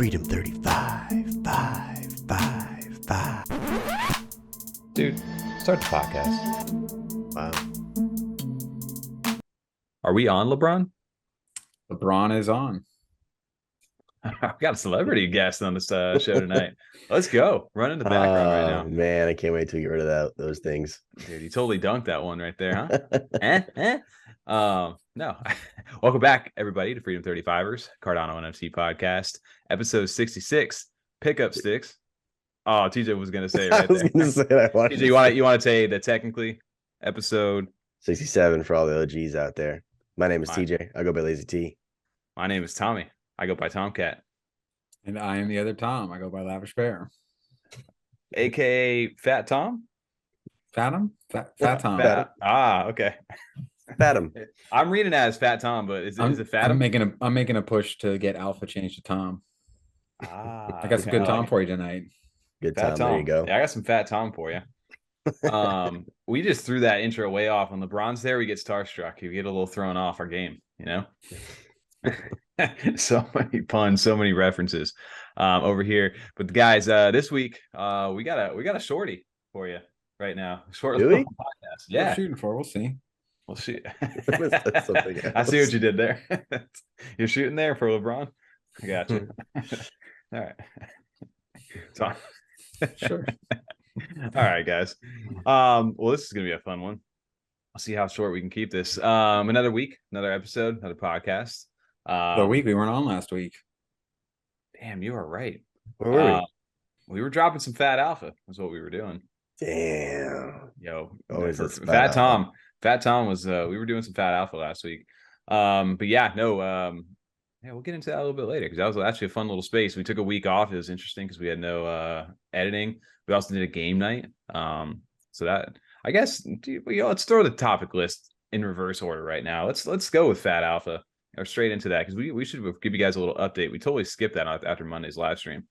Freedom 35, 5, 5, 5. Dude, start the podcast. Wow. Are we on, LeBron? LeBron is on. I've got a celebrity guest on this show tonight. Let's go. Run in the background right now. Man, I can't wait to get rid of those things. Dude, you totally dunked that one right there, huh? No. Welcome back, everybody, to Freedom 35ers, Cardano NFT podcast, episode 66, Pickup Sticks. Oh, TJ was going to say it right I was there. going to say that. TJ, you want to say that technically episode 67 for all the OGs out there. My name is TJ. I go by Lazy T. My name is Tommy. I go by Tomcat. And I am the other Tom. I go by Lavish Bear. AKA Fat Tom? Fathom? Fat Tom. Okay. Fathom. I'm reading that as Fat Tom, but is it Fathom? I'm making a push to get Alpha changed to Tom. I got some good Tom for you tonight. Good Fat Tom. Tom. There you go. Yeah, I got some Fat Tom for you. We just threw that intro way off. When LeBron's there, we get starstruck. We get a little thrown off our game, you know? So many puns, so many references over here. But guys, this week we got a shorty for you right now. Short Really? podcast. Yeah, We're shooting for. We'll see. We'll see. Something I see what you did there. You're shooting there for LeBron. I got you. All right. So, Sure. all right, guys. Well, this is gonna be a fun one. I'll see how short we can keep this. Another week, another episode, another podcast. The week we weren't on last week. Damn, you are right. Where were we were dropping some Fat Alpha. Was what we were doing. Damn. Yo, Always for this Fat Tom. Fat Tom was. We were doing some Fat Alpha last week. But yeah, no. Yeah, we'll get into that a little bit later because that was actually a fun little space. We took a week off. It was interesting because we had no editing. We also did a game night. So that I guess let's throw the topic list in reverse order right now. Let's go with Fat Alpha. Or straight into that because we should give you guys a little update. We totally skipped that after Monday's live stream.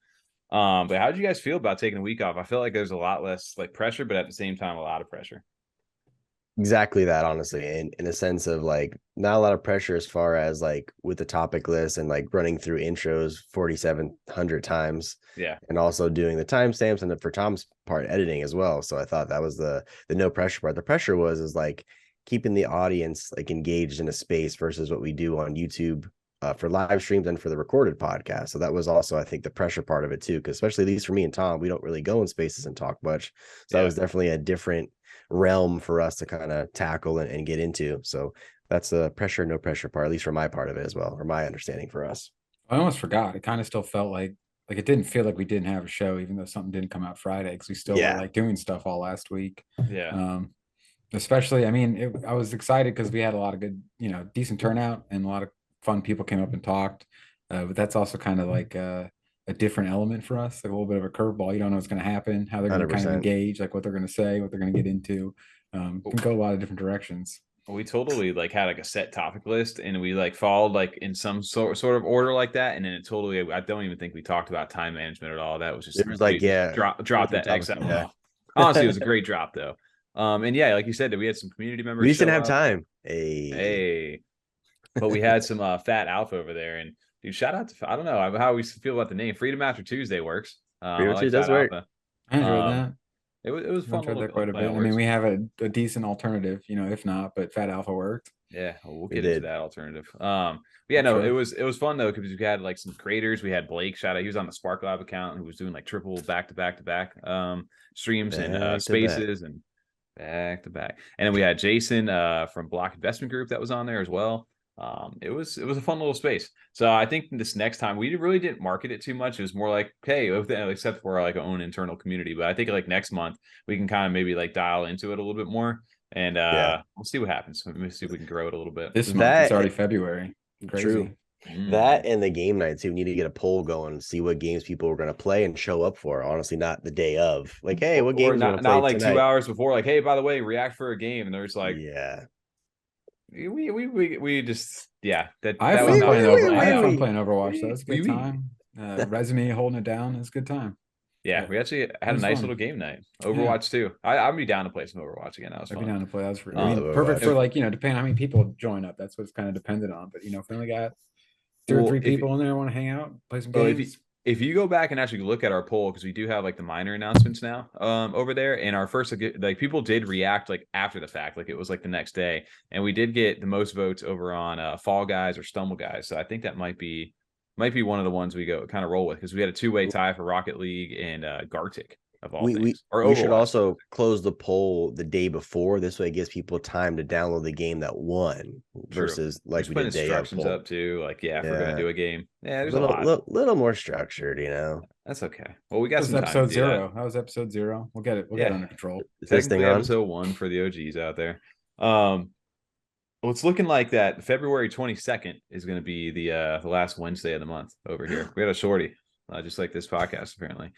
But how did you guys feel about taking a week off? I feel like there's a lot less like pressure, but at the same time, a lot of pressure. Exactly that, honestly, in a sense of like not a lot of pressure as far as like with the topic list and like running through intros 4,700 times. Yeah, and also doing the timestamps and for Tom's part editing as well. So I thought that was the no pressure part. The pressure is like keeping the audience like engaged in a space versus what we do on YouTube for live streams and for the recorded podcast. So that was also, I think, the pressure part of it too, because especially at least for me and Tom, we don't really go in spaces and talk much. So that was definitely a different realm for us to kind of tackle and get into. So that's the pressure, no pressure part, at least for my part of it as well, or my understanding for us. I almost forgot. It kind of still felt like it didn't feel like we didn't have a show, even though something didn't come out Friday, because we still were like doing stuff all last week. Yeah. Especially, I mean, I was excited because we had a lot of good, decent turnout and a lot of fun people came up and talked. But that's also kind of like a different element for us, like a little bit of a curveball. You don't know what's going to happen, how they're going to kind of engage, like what they're going to say, what they're going to get into. Can go a lot of different directions. We totally like had like a set topic list and we like followed like in some sort of order like that. And then it totally, I don't even think we talked about time management at all. That was just, it was like, drop that X out. Yeah. Honestly, it was a great drop though. And yeah, like you said, that we had some community members. We just didn't have time. Hey. But we had some Fat Alpha over there. And dude, shout out to, I don't know how we feel about the name. Freedom After Tuesday works. Freedom Tuesday does work. I enjoyed that. It was fun. I enjoyed that quite a bit. I mean, we have a decent alternative, if not, but Fat Alpha worked. Yeah, we'll get into that alternative. Yeah, no, it was fun though because we had like some creators. We had Blake, shout out, he was on the Spark Lab account who was doing like triple back to back streams and spaces and back to back. And then we had Jason from Block Investment Group that was on there as well. It was a fun little space. So I think this next time we really didn't market it too much. It was more like, hey, except for like our own internal community. But I think like next month we can kind of maybe like dial into it a little bit more, and we'll see what happens. We'll see if we can grow it a little bit. This month it's already February. Crazy. True. That and the game nights, we need to get a poll going and see what games people are going to play and show up for. Honestly, not the day of. Like, hey, what games? Not like tonight? 2 hours before. Like, hey, by the way, react for a game, and there's like, yeah. We just I had fun playing Overwatch. So it's a good time. Resume holding it down is a good time. Yeah, we actually had a nice little game night. Overwatch too. I'd be down to play some Overwatch again. I'd be down to play. Perfect for like depending on how many people join up. That's what's kind of dependent on. But if we only got 2 or 3 people in there want to hang out, play some games. if you go back and actually look at our poll, because we do have like the minor announcements now over there, and our first like people did react like after the fact, like it was like the next day, and we did get the most votes over on Fall Guys or Stumble Guys. So I think that might be one of the ones we go kind of roll with, because we had a two-way tie for Rocket League and Gartic of all things. Or we should Overwatch. also close the poll the day before. This way it gives people time to download the game that won versus like we did day instructions up too. Like, if we're gonna do a game. Yeah, there's a little more structured, you know. That's okay. Well, we got some time episode 0. That was episode 0. We'll get it. We'll get it under control. Is this thing on? Episode 1 for the OGs out there. Well, it's looking like that February 22nd is going to be the last Wednesday of the month over here. We had a shorty, just like this podcast apparently.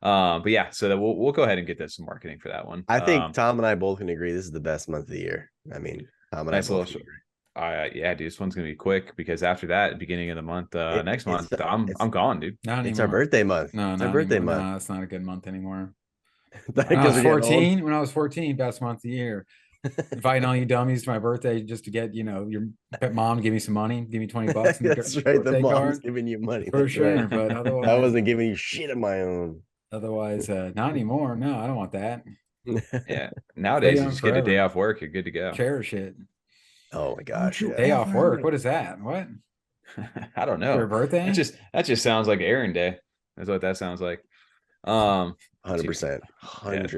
But yeah, so that we'll go ahead and get some marketing for that one. I think Tom and I both can agree this is the best month of the year. I mean, Tom and I both agree. Yeah, dude, this one's gonna be quick, because after that, beginning of the month, next month, I'm gone, dude. It's our birthday month. No, it's our birthday month. No, it's not a good month anymore. When I was 14, best month of the year. Inviting all you dummies to my birthday just to get, your mom to give me some money, give me $20. That's right. The mom's giving you money for sure. Right. But otherwise, I wasn't giving you shit of my own. Otherwise, not anymore. No, I don't want that. Yeah, nowadays you just get a day off work, you're good to go. Cherish it. Oh my gosh! Day off work. What is that? What? I don't know. Your birthday? That just sounds like Aaron Day. That's what that sounds like. 100%.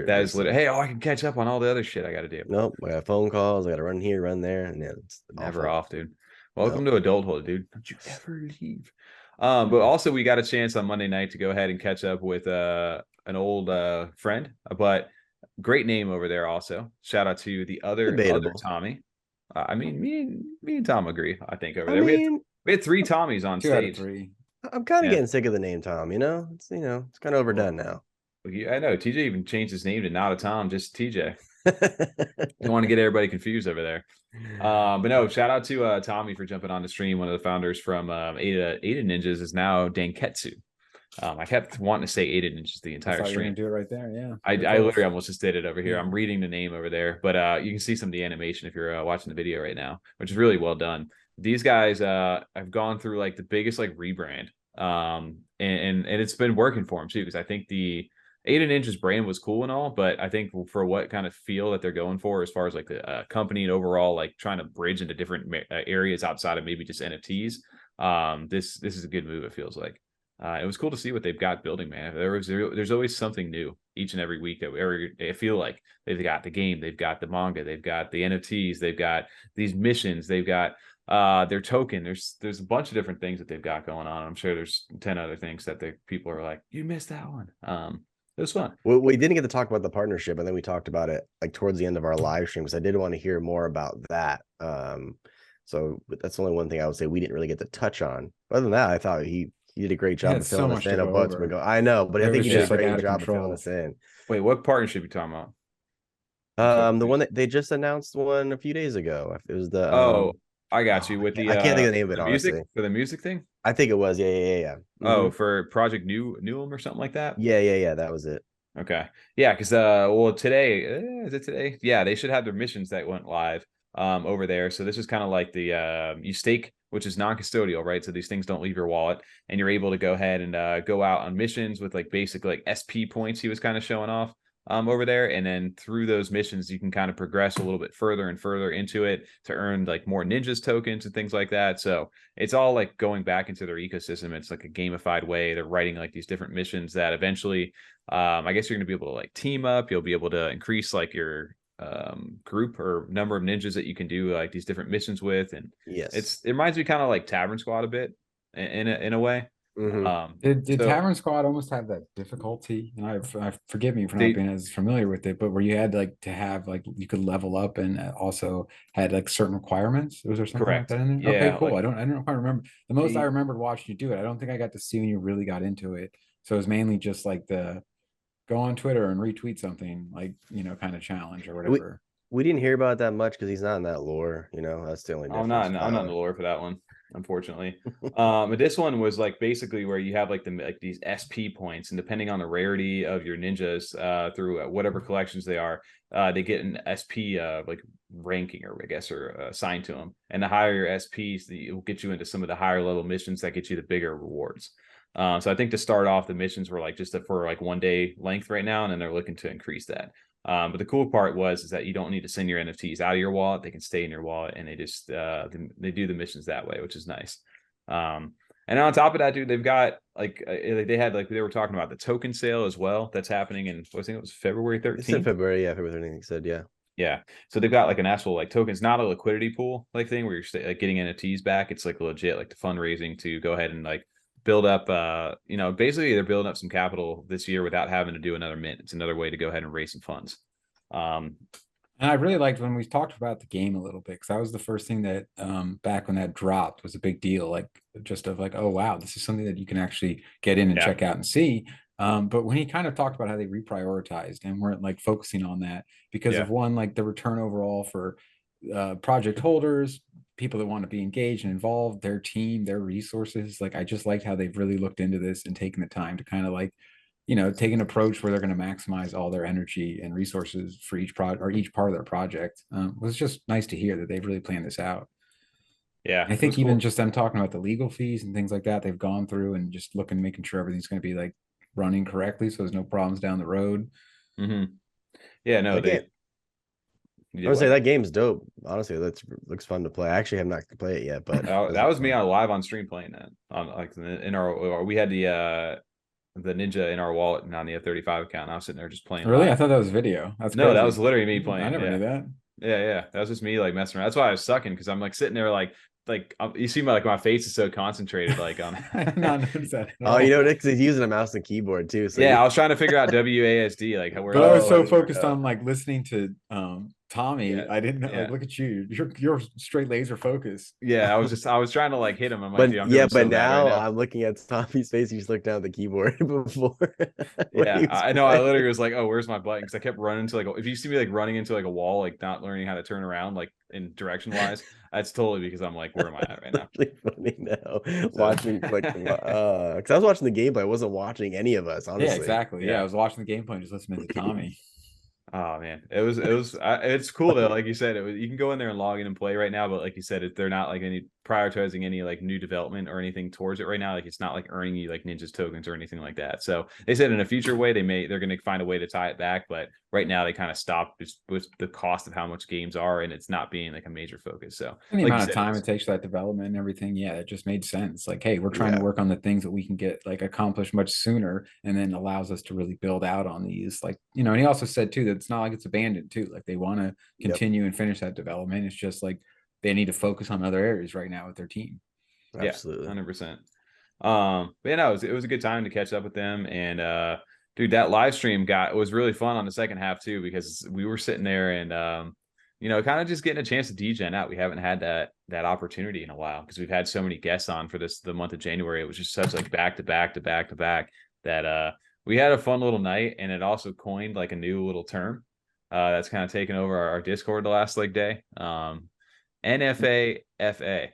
That is literally. Hey, I can catch up on all the other shit I got to do. Nope, I got phone calls. I got to run here, run there, and it's never off, dude. Welcome to adulthood, dude. Don't you ever leave. But also we got a chance on Monday night to go ahead and catch up with an old friend, but great name over there. Also, shout out to the other Tommy. I mean, me and Tom agree. I think over there we had 3 Tommies on stage. 3. I'm kind of getting sick of the name Tom. It's it's kind of overdone now. I know TJ even changed his name to not a Tom, just TJ. Don't want to get everybody confused over there. But no, shout out to Tommy for jumping on the stream. One of the founders from Ada Ninjas is now Danketsu. I kept wanting to say Ada Ninjas the entire stream. Do it right there, yeah. I literally almost just did it over here. I'm reading the name over there, but you can see some of the animation if you're watching the video right now, which is really well done. These guys have gone through like the biggest like rebrand, and it's been working for them too, because I think the Ada Ninja's brand was cool and all, but I think for what kind of feel that they're going for as far as like the company and overall like trying to bridge into different areas outside of maybe just NFTs, this is a good move. It feels like. It was cool to see what they've got building, man. There's always something new each and every week that I feel like they've got the game, they've got the manga, they've got the NFTs, they've got these missions, they've got their token. There's a bunch of different things that they've got going on. I'm sure there's 10 other things that people are like, you missed that one. It was fun. Well, we didn't get to talk about the partnership, and then we talked about it like towards the end of our live stream, because I did want to hear more about that. So that's the only one thing I would say we didn't really get to touch on. Other than that, I thought he did a great job of filling us in. I know, but I think he did a great job of filling us in. Wait, what partnership are you talking about? The one that they just announced one a few days ago. It was the I got you with the I can't think of the name of it, honestly. Music for the music thing. I think it was yeah. Oh, for Project Newham or something like that. Yeah, that was it. Okay, yeah, because today is it today? Yeah, they should have their missions that went live over there. So this is kind of like the you stake, which is non-custodial, right? So these things don't leave your wallet, and you're able to go ahead and go out on missions with like basic like SP points he was kind of showing off over there. And then through those missions, you can kind of progress a little bit further and further into it to earn like more ninjas tokens and things like that. So it's all like going back into their ecosystem. It's like a gamified way. They're writing like these different missions that eventually, I guess you're going to be able to like team up. You'll be able to increase like your group or number of ninjas that you can do like these different missions with. And yes, it reminds me kind of like Tavern Squad a bit in a way. Mm-hmm. Did Tavern Squad almost have that difficulty? And I forgive me for not being as familiar with it, but where you had like to have like you could level up and also had like certain requirements. Was there something like that in there? Yeah, okay, cool. Like, I don't quite remember. The most I remembered watching you do it. I don't think I got to see when you really got into it. So it was mainly just like the go on Twitter and retweet something like, kind of challenge or whatever. We didn't hear about that much because he's not in that lore. That's the only difference. I'm not in the lore for that one, unfortunately. But this one was like basically where you have like these SP points, and depending on the rarity of your ninjas through whatever collections they are, they get an SP like ranking or assigned to them. And the higher your SPs, it will get you into some of the higher level missions that get you the bigger rewards. So I think to start off, the missions were like just for like 1 day length right now, and then they're looking to increase that. But the cool part is that you don't need to send your NFTs out of your wallet; they can stay in your wallet, and they just they do the missions that way, which is nice. And on top of that, dude, they've got like they had like they were talking about the token sale as well. That's happening in I think it was February 13th. It's in February, yeah, February 13th. Said, yeah. Yeah, so they've got like an actual like tokens, not a liquidity pool like thing where you're like getting NFTs back. It's like legit like the fundraising to go ahead and like build up basically they're building up some capital this year without having to do another mint. It's another way to go ahead and raise some funds. And I really liked when we talked about the game a little bit, because that was the first thing that back when that dropped was a big deal, like just of like, oh wow, this is something that you can actually get in and check out and see. But when he kind of talked about how they reprioritized and weren't like focusing on that because of one, like the return overall for project holders, people that want to be engaged and involved, their team, their resources. Like I just liked how they've really looked into this and taken the time to kind of like, take an approach where they're going to maximize all their energy and resources for each project or each part of their project. It was just nice to hear that they've really planned this out. Yeah, I think even just them talking about the legal fees and things like that, they've gone through and just making sure everything's going to be like running correctly, so there's no problems down the road. Yeah, no, I would say that game's dope. Honestly, looks fun to play. I actually have not played it yet, but that was me on live on stream playing that on like in our we had the Ninja in our wallet and on the F35 account. I was sitting there just playing. Really? I thought that was video. That's no, that was literally me playing. I never knew that. Yeah. That was just me like messing around. That's why I was sucking, because I'm like sitting there like you see my face is so concentrated like on. I did not notice that. Oh, Nick's using a mouse and keyboard too. So yeah, I was trying to figure out WASD like how. But I was so focused on like listening to Tommy. I didn't know. Like, look at you. You're straight laser focus. Yeah, I was trying to like hit him. I'm like, but now I'm looking at Tommy's face. He just looked down at the keyboard before. Yeah, I know. I literally was like, oh, where's my button? Because I kept running to like if you see me like running into like a wall, like not learning how to turn around like in direction wise, that's totally because I'm like, where am I at right now? Really funny now. Watching like because I was watching the gameplay, I wasn't watching any of us, honestly. Yeah, exactly. Yeah, I was watching the gameplay and just listening to Tommy. Oh man, it's cool though. Like you said, you can go in there and log in and play right now, but like you said, they're not like prioritizing any like new development or anything towards it right now. Like it's not like earning you like Ninja's tokens or anything like that. So they said in a future way they're going to find a way to tie it back, but right now they kind of stopped just with the cost of how much games are, and it's not being like a major focus. So and the amount of time it takes for that development and everything, yeah, it just made sense. Like, hey, we're trying to work on the things that we can get like accomplished much sooner, and then allows us to really build out on these. Like, and he also said too that it's not like it's abandoned too. Like they want to continue and finish that development. It's just like they need to focus on other areas right now with their team. Absolutely, 100%. But yeah, no, it was a good time to catch up with them, and dude, that live stream was really fun on the second half too, because we were sitting there and kind of just getting a chance to degen out. We haven't had that opportunity in a while because we've had so many guests on for the month of January. It was just such like back to back that we had a fun little night, and it also coined like a new little term that's kind of taken over our Discord the last like day. nfaFA.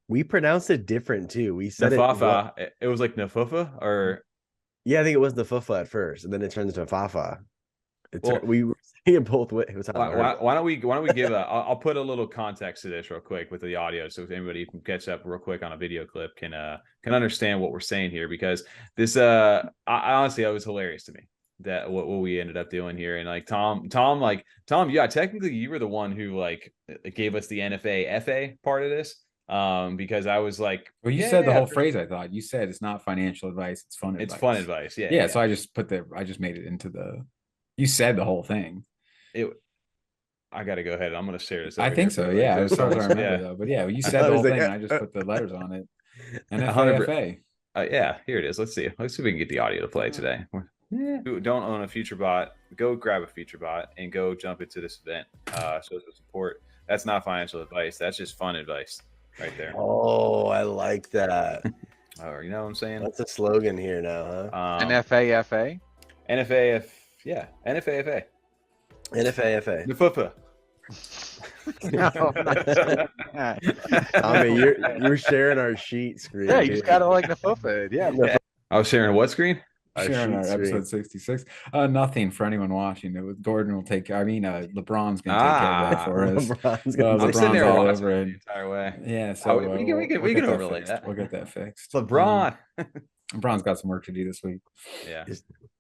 We pronounced it different too. We said nfaFA. It was like nfaFA or. Yeah, I think it was the nfaFA at first, and then it turned into nfaFA. We were saying it both ways. Why don't we give I'll put a little context to this real quick with the audio, so if anybody can catch up real quick on a video clip can understand what we're saying here, because this I honestly, that was hilarious to me that what we ended up doing here. And like Tom, yeah, technically you were the one who like gave us the nfaFA part of this. Because I was like, well, you said the whole phrase. I thought you said it's not financial advice, it's fun advice. It's fun advice. Yeah. So I just made it into you said the whole thing. I got to go ahead. I'm going to share this. I think so. Yeah. I was trying to remember though, but yeah, you said the whole thing. I just put the letters on it. nfaFA. Yeah, here it is. Let's see if we can get the audio to play today. Don't own a future bot, go grab a future bot and go jump into this event. Show some support. That's not financial advice. That's just fun advice. Right there. Oh, I like that. Oh, you know what I'm saying? That's a slogan here now, huh? nfaFA? nfaFA. Yeah, nfaFA. nfaFA. nfaFA. Tommy, you're sharing our sheet screen. Yeah, you just gotta like nfaFA. Yeah. I was sharing what screen? Sharing our episode 66. Nothing for anyone watching. Gordon will take. LeBron's gonna take care of that for us. LeBron's all over it the entire way. Yeah, so we can overlay that. We'll get that fixed. LeBron. Bron's got some work to do this week. Yeah.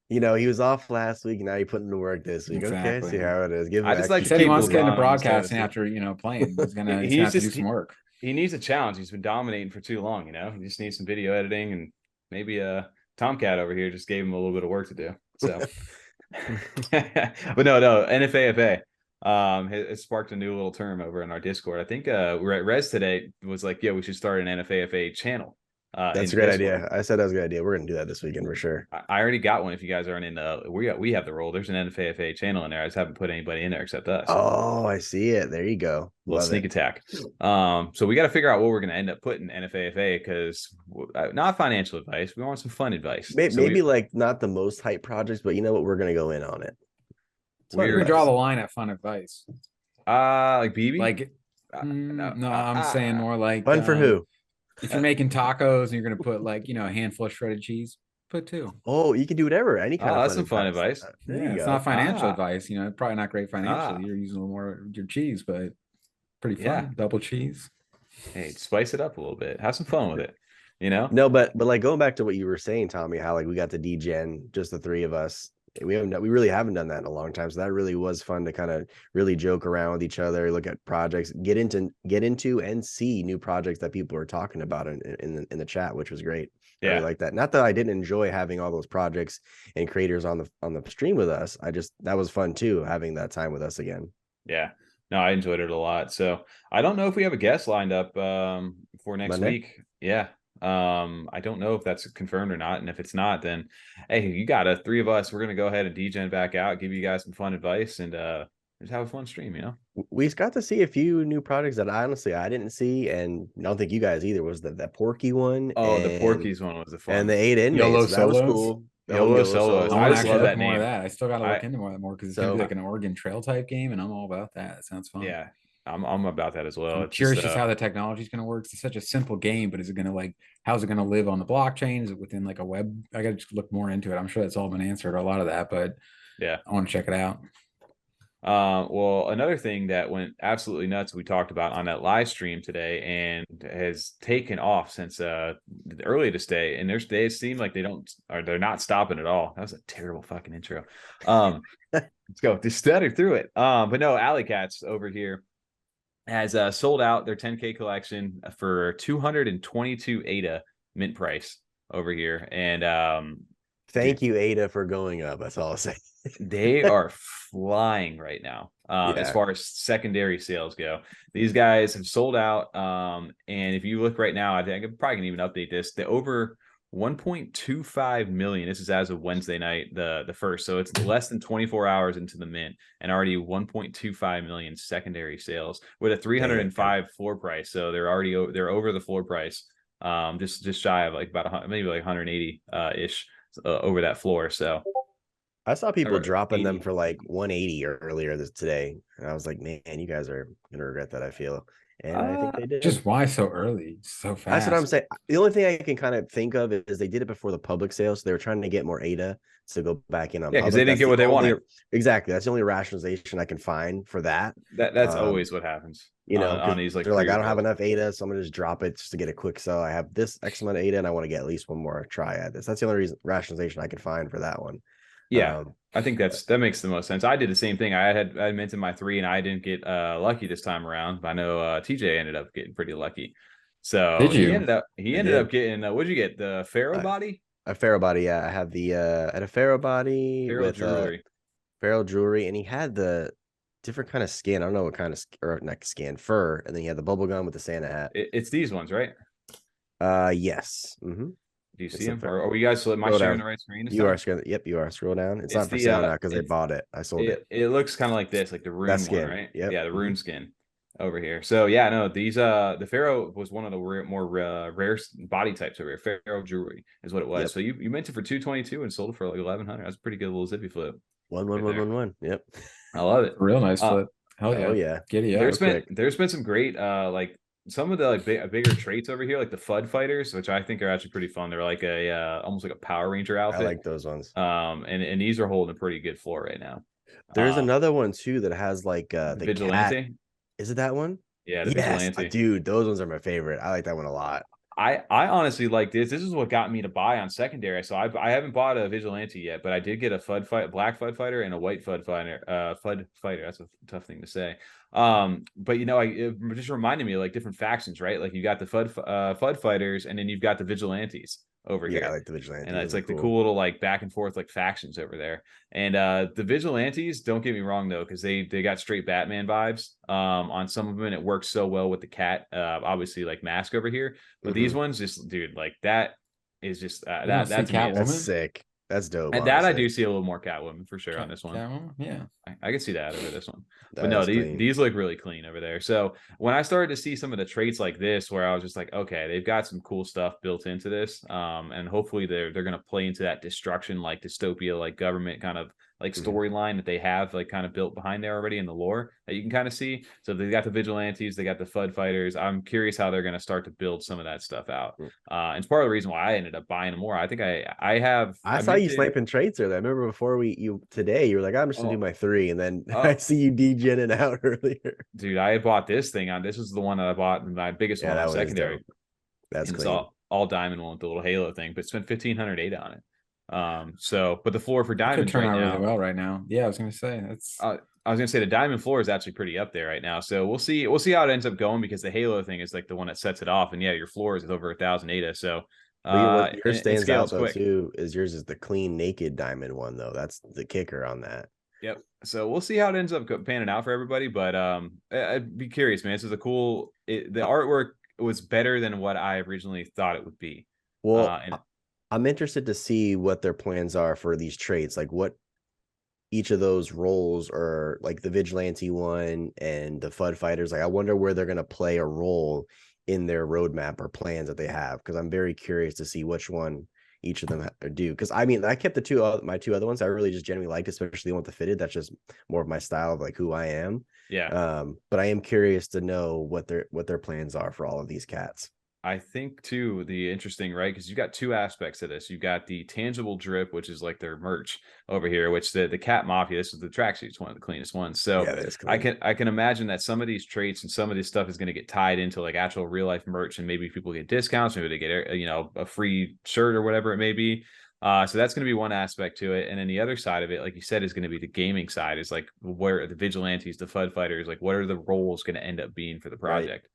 You know, he was off last week, and now he put into work this week. Exactly. Okay, see how it is. Give him I just like He to said he keep wants to get into LeBron, broadcasting so- after playing. He's gonna have to do some work. He needs a challenge. He's been dominating for too long. He just needs some video editing, and maybe Tomcat over here just gave him a little bit of work to do. So, but no, nfaFA. It sparked a new little term over in our Discord. I think we're at Rez today was like, yeah, we should start an nfaFA channel. That's a great idea. I said that was a good idea. We're gonna do that this weekend for sure. I already got one. If you guys aren't in, we have the role. There's an nfaFA channel in there. I just haven't put anybody in there except us. Oh, I see it. There you go. Little sneak attack. So we got to figure out what we're going to end up putting nfaFA, because not financial advice. We want some fun advice. Maybe like not the most hype projects, but you know what? We're gonna go in on it. We're gonna draw the line at fun advice. Like BB. Like no, I'm saying more like fun for who? If you're making tacos and you're gonna put like a handful of shredded cheese, put 2. Oh, you can do whatever. Any kind of that's some fun advice. It's not financial advice. Probably not great financially. You're using a little more of your cheese, but pretty fun. Yeah. Double cheese. Hey, spice it up a little bit. Have some fun with it. No, but like going back to what you were saying, Tommy, how like we got to degen, just the 3 of us. We really haven't done that in a long time. So that really was fun to kind of really joke around with each other, look at projects, get into and see new projects that people are talking about in the chat, which was great. Yeah, I really like that. Not that I didn't enjoy having all those projects and creators on the stream with us. That was fun too, having that time with us again. Yeah. No, I enjoyed it a lot. So I don't know if we have a guest lined up for next week. Yeah. I don't know if that's confirmed or not. And if it's not, then hey, you got 3 of us. We're gonna go ahead and degen back out, give you guys some fun advice, and just have a fun stream. We got to see a few new projects that honestly I didn't see, and I don't think you guys either. Was the Porky one? Oh, the Porky's one was the fun, and the 8 inmates. YOLO so that was cool. YOLO solos. I just love that name. More of that. I still got to look into more because it's gonna be like an Oregon Trail type game, and I'm all about that. It sounds fun. Yeah. I'm about that as well. I'm curious just how the technology is going to work. It's such a simple game, but is it going to how's it going to live on the blockchain? Is it within like a web? I got to just look more into it. I'm sure that's all been answered, a lot of that, but yeah, I want to check it out. Well, another thing that went absolutely nuts, we talked about on that live stream today and has taken off since early this day. And they seem like they're not stopping at all. That was a terrible fucking intro. Let's go. Just stutter through it. But no, Alley Katz over here has sold out their 10K collection for 222 ADA mint price over here. And thank you, ADA, for going up. That's all I'll say. They are flying right now as far as secondary sales go. These guys have sold out. And if you look right now, I think I'm probably going to even update this. The over 1.25 million. This is as of Wednesday night, the first. So it's less than 24 hours into the mint, and already 1.25 million secondary sales with a 305 floor price. So they're over the floor price, just shy of like about maybe like 180 ish over that floor. So I saw people dropping them for like 180 earlier today, and I was like, man, you guys are gonna regret that, I feel. And I think they did. Just why so early, so fast? That's what I'm saying. The only thing I can kind of think of is they did it before the public sale, so they were trying to get more ADA to go back in on. Yeah, because they didn't get what they wanted. Exactly. That's the only rationalization I can find for that. That's always what happens. On these they're like, I don't have enough ADA, so I'm gonna just drop it just to get a quick sell. I have this X amount of ADA, and I want to get at least one more try at this. That's the only rationalization I could find for that one. Yeah, I think that makes the most sense. I did the same thing. I minted my 3, and I didn't get lucky this time around. But I know TJ ended up getting pretty lucky. So he ended up getting what'd you get? The Pharaoh body? A Pharaoh body, yeah. I have the at a Pharaoh body with jewelry. Pharaoh jewelry, and he had the different kind of skin. I don't know what kind of or not skin, fur, and then he had the bubble gum with the Santa hat. It's these ones, right? Yes. Mm-hmm. Do you see them? Or are you guys am I sharing the right screen? You are scrolling. Yep, you are. Scroll down. It's not for sale now because they bought it. I sold it. It looks kind of like this, like the rune skin, one, right? Yep. Yeah, the rune skin over here. So yeah, no, these the Pharaoh was one of the more rare body types over here. Pharaoh jewelry is what it was. Yep. So you meant it for 222 and sold it for like 1100. That's a pretty good little zippy flip. 1. Yep. I love it. Real nice flip. Hell yeah. Oh yeah. Giddy up. There's been some great like some of the like bigger traits over here, like the FUD fighters, which I think are actually pretty fun. They're like a almost like a Power Ranger outfit. I like those ones. And these are holding a pretty good floor right now. There's another one too that has like the Vigilante. Cat. Is it that one? Yeah, the Vigilante. Dude, those ones are my favorite. I like that one a lot. I honestly like this. This is what got me to buy on secondary. So I haven't bought a vigilante yet, but I did get a black FUD fighter and a white FUD fighter. FUD fighter. That's a tough thing to say. But it just reminded me of like different factions, right? Like you got the FUD fighters, and then you've got the vigilantes over here. Yeah, I like the vigilantes. And it's like the cool little like back and forth like factions over there. And the vigilantes, don't get me wrong though, because they got straight Batman vibes on some of them, and it works so well with the cat, obviously like mask over here. But these ones, just dude, like that is just that's sick. That's dope. And that I do see a little more Catwoman for sure on this one. Catwoman? Yeah, I can see that over this one. But no, these look really clean over there. So when I started to see some of the traits like this, where I was just like, okay, they've got some cool stuff built into this, and hopefully they're gonna play into that destruction, like dystopia, like government kind of like storyline that they have like kind of built behind there already in the lore that you can kind of see. So they got the vigilantes, they got the FUD fighters. I'm curious how they're going to start to build some of that stuff out. And it's part of the reason why I ended up buying them more. I think I saw you sniping traits there. I remember before today you were like, I'm just gonna do my 3, and then I see you degenning out earlier. Dude, I had bought this thing on. This was the one that I bought, my biggest one on secondary. That's clean. It's all diamond one with the little halo thing, but spent 1,500 ADA on it. But the floor for diamonds could turn out really well right now. Yeah, I was gonna say that's. I was gonna say the diamond floor is actually pretty up there right now. So we'll see how it ends up going, because the halo thing is like the one that sets it off, and yeah, your floor is over 1,000 ADA. So what yours stands out though too is yours is the clean naked diamond one though. That's the kicker on that. Yep. So we'll see how it ends up panning out for everybody. But I'd be curious, man. This is a cool. The artwork was better than what I originally thought it would be. Well, I'm interested to see what their plans are for these traits, like what each of those roles are, like the vigilante one and the FUD fighters. Like, I wonder where they're going to play a role in their roadmap or plans that they have, because I'm very curious to see which one each of them do. Because I mean, I kept my 2 other ones I really just genuinely liked, especially the one with the fitted. That's just more of my style of like who I am. Yeah. But I am curious to know what their plans are for all of these cats. I think too, the interesting, right? Because you got 2 aspects to this. You got the tangible drip, which is like their merch over here, which the Cat Mafia, this is the tracksuit's one of the cleanest ones. So yeah, I can imagine that some of these traits and some of this stuff is going to get tied into like actual real life merch, and maybe people get discounts, maybe they get a free shirt or whatever it may be. So that's going to be one aspect to it. And then the other side of it, like you said, is going to be the gaming side, is like where the vigilantes, the FUD fighters, like what are the roles going to end up being for the project?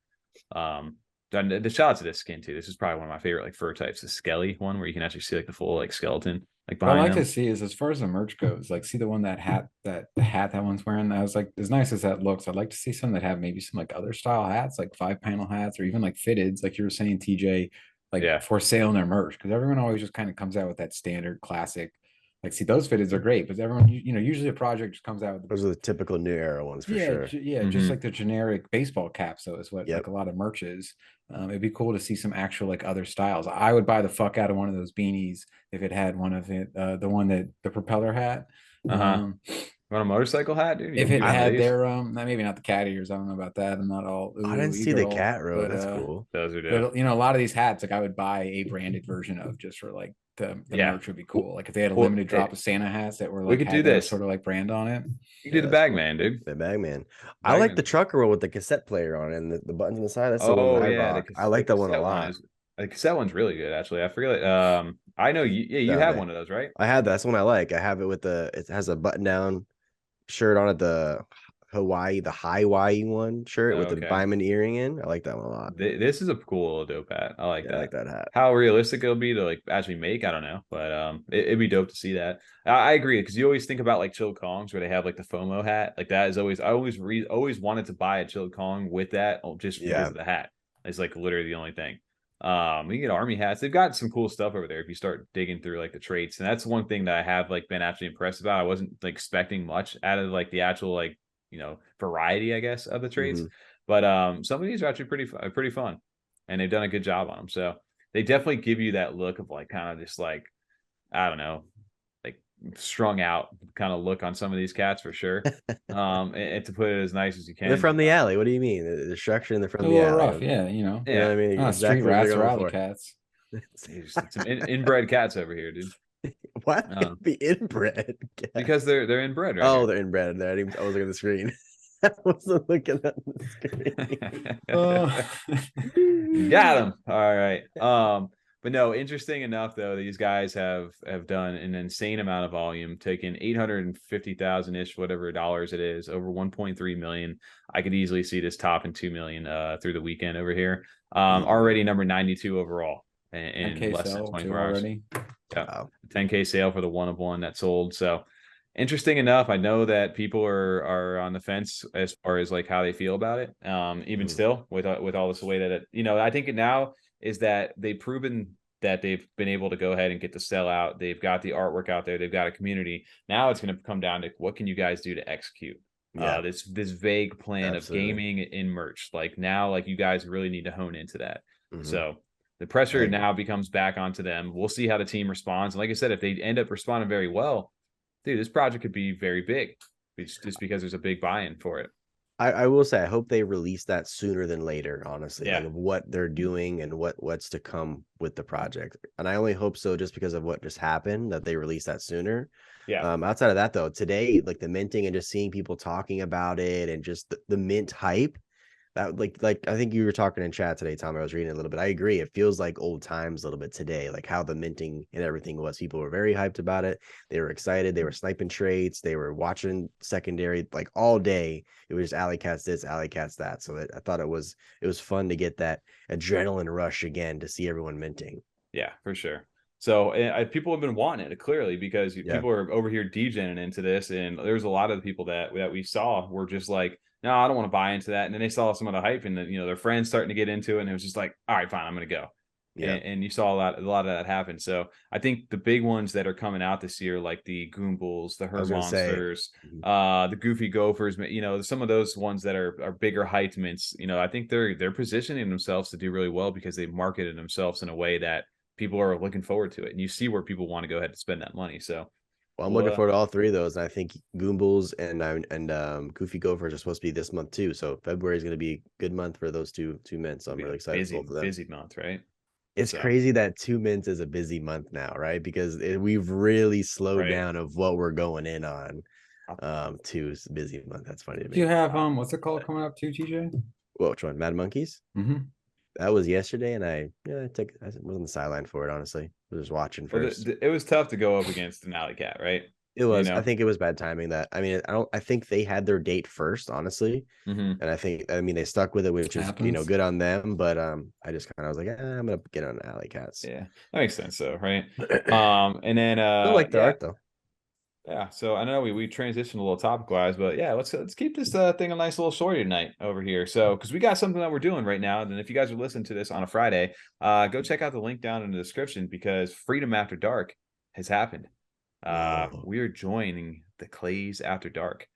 Right. The shout out to this skin too. This is probably one of my favorite like fur types, the Skelly one, where you can actually see like the full like skeleton like behind. What I like to see is, as far as the merch goes, like see the one that the hat that one's wearing. I was like, as nice as that looks, I'd like to see some that have maybe some like other style hats, like 5-panel hats, or even like fitteds, like you were saying, TJ, like for sale in their merch, because everyone always just kind of comes out with that standard classic. Like, see, those fitteds are great, but everyone, usually a project just comes out with those are the typical new era ones for sure. Just like the generic baseball caps. So is what like a lot of merch is. It'd be cool to see some actual like other styles. I would buy the fuck out of one of those beanies if it had one of it, the one that the propeller hat. Want a motorcycle hat, dude? If it had their maybe not the cat ears. I don't know about that. I'm not all. I didn't see the cat road. That's cool. Those are dope. But a lot of these hats, like I would buy a branded version of, just for like the merch would be cool. Like if they had a limited drop of Santa hats that were like, we could do this sort of like brand on it. You do the Bagman, dude. The Bagman. I like the trucker one with the cassette player on it and the buttons on the side. That's the one I rock. I like that one a lot. The cassette one's really good, actually. I forget. I know you have one of those, right? I have that. That's one I like. I have it with it has a button down shirt on it, the Hawaii one shirt with the diamond earring in. I like that one a lot. This is a cool dope hat. I like that. I like that hat. How realistic it'll be to like actually make, I don't know, but it'd be dope to see that. I agree, because you always think about like Chilled Kongs where they have like the FOMO hat. Like that is always, I always wanted to buy a Chilled Kong with that just because of the hat. It's like literally the only thing. You can get army hats. They've got some cool stuff over there if you start digging through like the traits, and that's one thing that I have like been actually impressed about. I wasn't like expecting much out of like the actual like variety, I guess, of the traits, but some of these are actually pretty fun, and they've done a good job on them. So they definitely give you that look of like kind of just like, I don't know, like strung out kind of look on some of these cats for sure. And to put it as nice as you can. They're from the alley. What do you mean? The structure and they're from the alley. Rough, yeah, you know. Yeah, I mean, exactly street rats or alley cats. Some inbred cats over here, dude. Why be inbred? Because they're inbred, right? Oh, they're inbred. I was looking at the screen. I wasn't looking at the screen. Got him. All right. But no, interesting enough though, these guys have done an insane amount of volume, taken 850,000 ish, whatever dollars it is, over 1.3 million. I could easily see this topping 2 million through the weekend over here. Already number 92 overall in less than 24 hours. Already. Yeah. Wow. 10K sale for the one of one that sold. So interesting enough. I know that people are on the fence as far as like how they feel about it. Even still with all this way that it, I think it now is that they've proven that they've been able to go ahead and get the sellout. They've got the artwork out there. They've got a community. Now it's going to come down to what can you guys do to execute this vague plan of gaming in merch. Like now, like you guys really need to hone into that. So the pressure now becomes back onto them. We'll see how the team responds. And like I said, if they end up responding very well, dude, this project could be very big. It's just because there's a big buy-in for it. I will say I hope they release that sooner than later, honestly, like of what they're doing and what's to come with the project. And I only hope so just because of what just happened, that they release that sooner. Outside of that though, today, like the minting and just seeing people talking about it and just the mint hype, that like I think you were talking in chat today, Tom. I was reading a little bit. I agree. It feels like old times a little bit today, like how the minting and everything was. People were very hyped about it. They were excited. They were sniping trades. They were watching secondary like all day. It was just Alley Cats this, Alley Cats that. So I thought it was fun to get that adrenaline rush again to see everyone minting. Yeah, for sure. So people have been wanting it clearly because people are over here degening into this, and there's a lot of the people that we saw were just like, no, I don't want to buy into that. And then they saw some of the hype and their friends starting to get into it. And it was just like, all right, fine, I'm going to go. Yeah. And you saw a lot of that happen. So I think the big ones that are coming out this year, like the Goombulls, the Her Monsters, the Goofy Gophers, some of those ones that are bigger hyped mints, I think they're positioning themselves to do really well because they've marketed themselves in a way that people are looking forward to it. And you see where people want to go ahead and spend that money. So well, I'm looking forward to all three of those. And I think Goombulls and Goofy Gophers are supposed to be this month too. So February is going to be a good month for those two mints. So I'm really excited for them. Busy month, right? It's crazy that 2 mints is a busy month now, right? Because we've really slowed down of what we're going in on. 2 is a busy month. That's funny to me. Do you have what's it called coming up too, TJ? Which one? Mad Monkeys? That was yesterday, and I was on the sideline for it. Honestly, I was watching first. It was tough to go up against an Alley Cat, right? It was. I think it was bad timing. I think they had their date first, honestly, and I they stuck with it, which is good on them. But I just kind of was like, I'm gonna get on Alley Cats. Yeah, that makes sense, though, right? And then I like the art though. Yeah, so I know we transitioned a little topic wise, but yeah, let's keep this thing a nice little shorty tonight over here. So because we got something that we're doing right now, and if you guys are listening to this on a Friday, go check out the link down in the description because Freedom After Dark has happened. We are joining the Clays After Dark,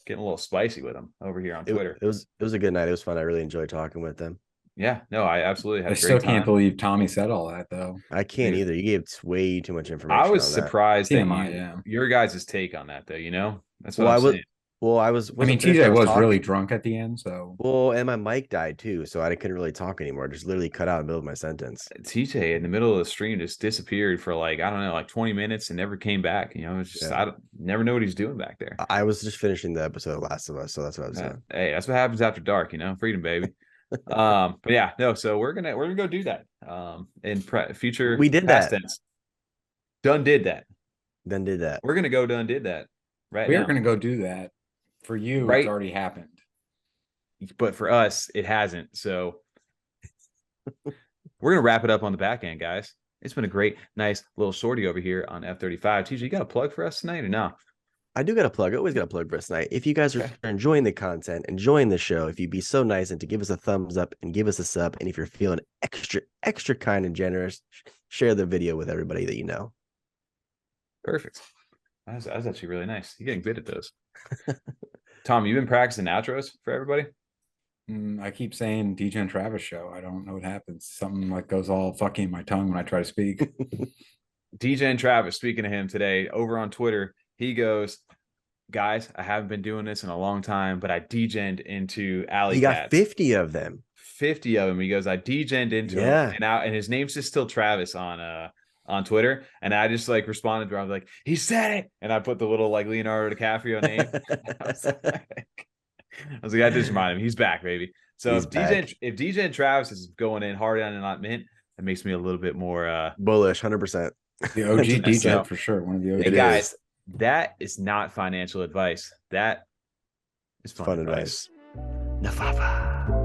getting a little spicy with them over here on Twitter. It was a good night. It was fun. I really enjoyed talking with them. Yeah, no, I absolutely had a great time. I still can't believe Tommy said all that, though. I can't either. You gave way too much information. I was surprised that your guys' take on that, though, That's what I'm saying. TJ was really drunk at the end, so. Well, and my mic died, too, so I couldn't really talk anymore. I just literally cut out in the middle of my sentence. TJ, in the middle of the stream, just disappeared for 20 minutes and never came back. It's just, I never know what he's doing back there. I was just finishing the episode of Last of Us, so that's what I was doing. Hey, that's what happens after dark, Freedom, baby. But yeah, no, so we're gonna go do that in future. We did that. Tense. Done did that. Done did that. We're gonna go done did that right we now. Are gonna go do that. For you, it's already happened, but for us it hasn't. So we're gonna wrap it up on the back end, guys. It's been a great nice little shorty over here on F35. TJ, you got a plug for us tonight or no? I do got a plug. I always got a plug for us tonight. If you guys are enjoying the content, enjoying the show, if you'd be so nice and to give us a thumbs up and give us a sub, and if you're feeling extra kind and generous, share the video with everybody that you know. Perfect. That's actually really nice. You're getting good at those. Tom, you've been practicing outros for everybody? I keep saying DJ and Travis show. I don't know what happens. Something goes all fucking in my tongue when I try to speak. DJ and Travis, speaking of him today, over on Twitter, he goes, guys, I haven't been doing this in a long time, but I degened into Alley Cats. He got 50 of them. 50 of them. He goes, I degened into him. And his name's just still Travis on Twitter. And I just responded to him. I was like, he said it. And I put the little Leonardo DiCaprio name. I was I was like, I just remind him he's back, baby. So He's if back. DJ and Travis is going in hard on and not mint, that makes me a little bit more bullish, 100%. The OG DJ So, for sure. One of the OG. hey guys, that is not financial advice. That is fun advice. nfaFA.